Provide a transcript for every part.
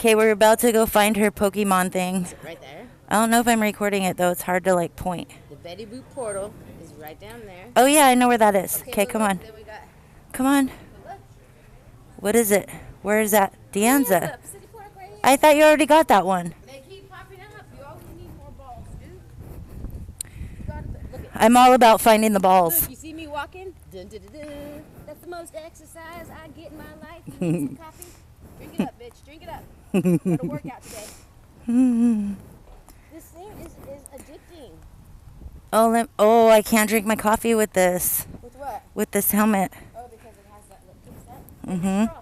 Okay, we're about to go find her Pokemon thing. Is it right there? I don't know if I'm recording it though. It's hard to like point. The Betty Boop portal is right down there. Oh yeah, I know where that is. Okay, look, come on. Then we got, Come on. look. What is it? Where is that? Dianza. City Park right here. I thought you already got that one. They keep popping up. You always need more balls, dude. You gotta look at. I'm all about finding the balls. Look, you see me walking? Dun, dun, dun, dun. That's the most exercise I get in my life. You need some coffee? Drink it up, bitch. Drink it up. Got to work out today. This thing is addicting. Oh, I can't drink my coffee with this. With what? With this helmet. Oh, because it has that little kickstep? Mm-hmm.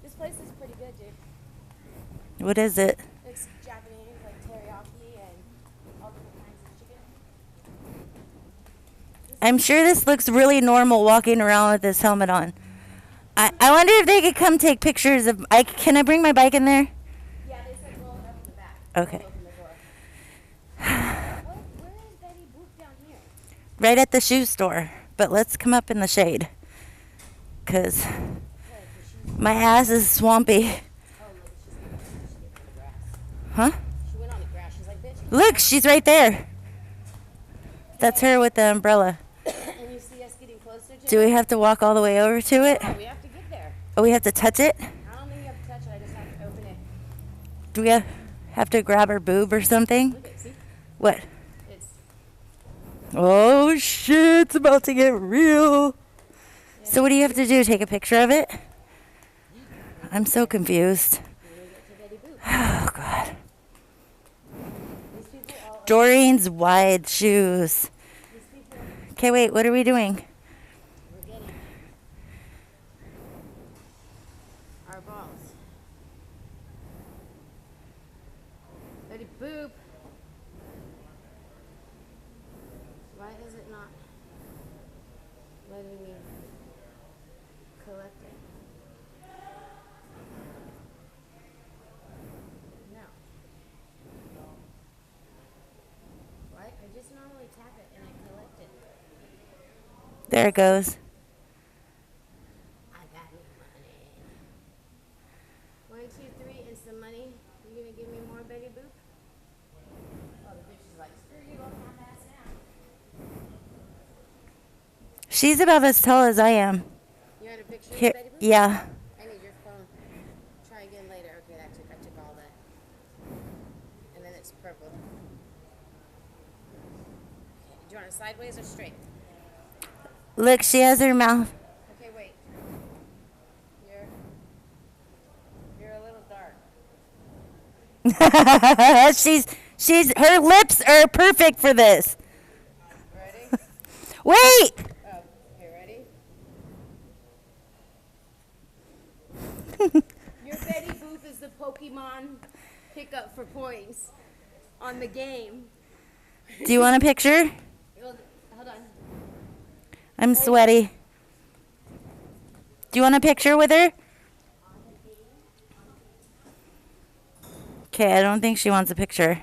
This place is pretty good, dude. What is it? It's Japanese, like teriyaki and all different kinds of chicken. I'm sure this looks really normal walking around with this helmet on. I wonder if they could come take pictures of... Can I bring my bike in there? Yeah, they said roll it up in the back. Okay. Open the door. Where is Betty Boop down here? Right at the shoe store. But let's come up in the shade. Because my ass is swampy. Oh, look, she's getting the grass. Huh? She went on the grass. She's like, bitch. Look, she's right there. That's her with the umbrella. And you see us getting closer to Do we have to walk all the way over to it? Oh, we have to get there. Oh, we have to touch it? I don't think you have to touch it. I just have to open it. Do we have to grab her boob or something? Look at see? What? It's Oh, shit. It's about to get real. So what do you have to do? Take a picture of it? I'm so confused. Oh, God. these people all Doreen's wide shoes. these people Okay, wait. What are we doing? we're getting our balls. Betty Boop. Why is it not letting me collect it? No. Why? I just normally tap it and I collect it. There it goes. I got no money. 1, 2, 3, and some money. You gonna give me more, Betty Boop? Oh, the bitch is like, screw you, I'm half ass now. She's about as tall as I am. You had a picture Here, of Betty Boop? yeah. I need your phone. Try again later. Okay, I took all that. And then it's purple. Okay, do you want it sideways or straight? Look, she has her mouth. Okay, wait. You're a little dark. Her lips are perfect for this. Ready? Wait! Oh, okay, ready? Your Betty Boop is the Pokemon pickup for points on the game. Do you want a picture? Hold on. I'm sweaty. Do you want a picture with her? Okay, I don't think she wants a picture.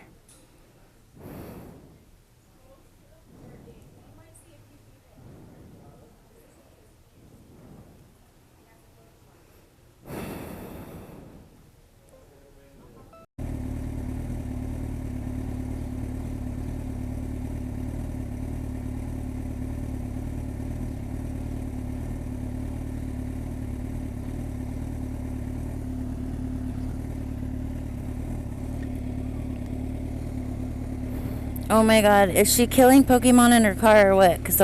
Oh my god, is she killing Pokemon in her car or what? Because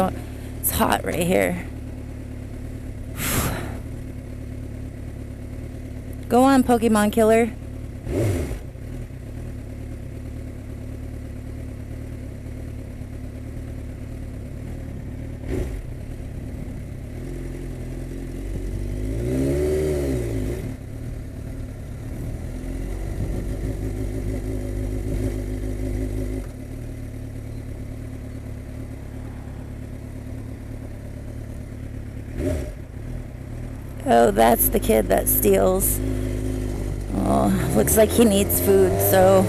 it's hot right here. Go on, Pokemon killer. Oh, that's the kid that steals. Oh, looks like he needs food, so...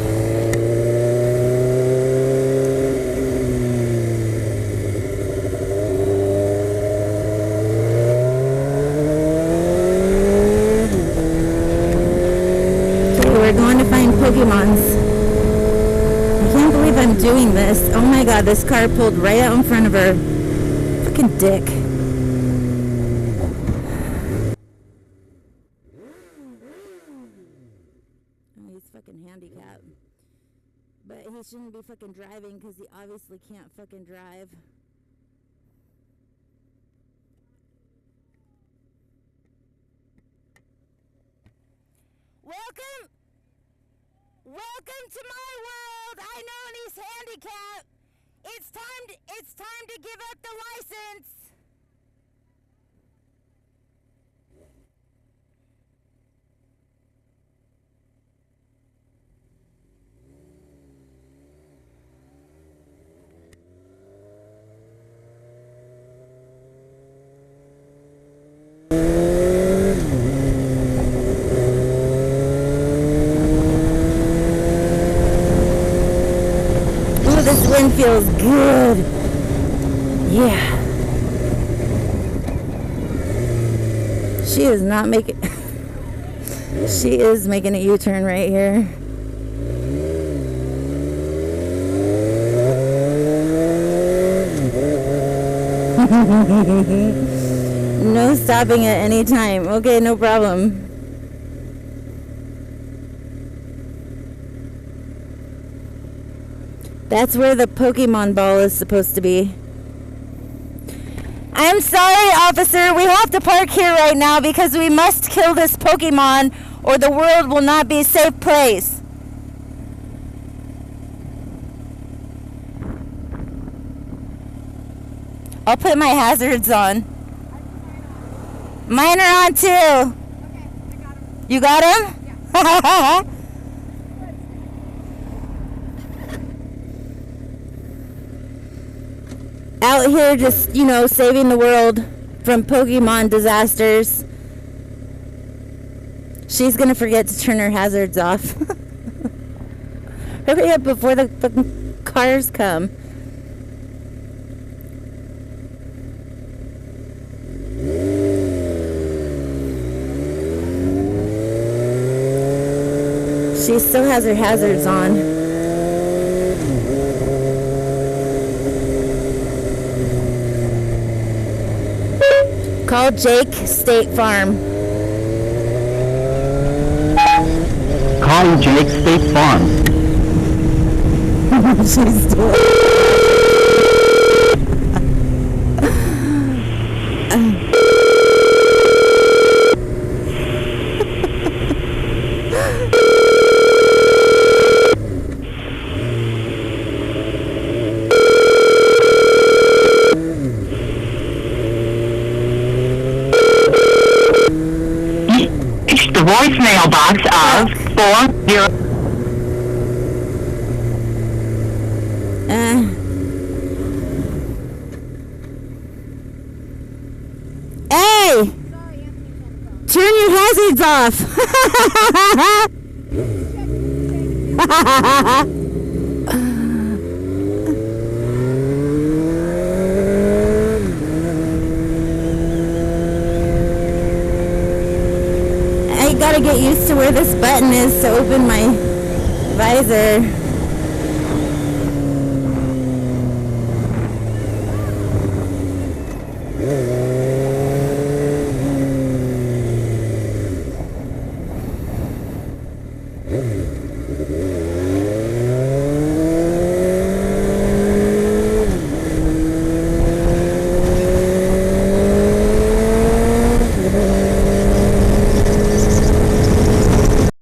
we're going to find Pokemons. I can't believe I'm doing this. Oh my god, this car pulled right out in front of her. Fucking dick. Oh, he's fucking handicapped. But he shouldn't be fucking driving because he obviously can't fucking drive. Welcome to my world. I know he's handicapped. It's time to give up the license. This wind feels good. Yeah. She is not making... She is making a U-turn right here. No stopping at any time. Okay, no problem. That's where the Pokemon ball is supposed to be. I'm sorry, officer. We have to park here right now because we must kill this Pokemon or the world will not be a safe place. I'll put my hazards on. Mine are on too. Okay, I got him. You got him? Yeah. Out here just, saving the world from Pokemon disasters. She's gonna forget to turn her hazards off. Hurry up before the fucking cars come. She still has her hazards on. Call Jake State Farm. Call Jake State Farm. She's still... Voicemail box of 40. Hey! Turn your hazards off! I gotta get used to where this button is to open my visor.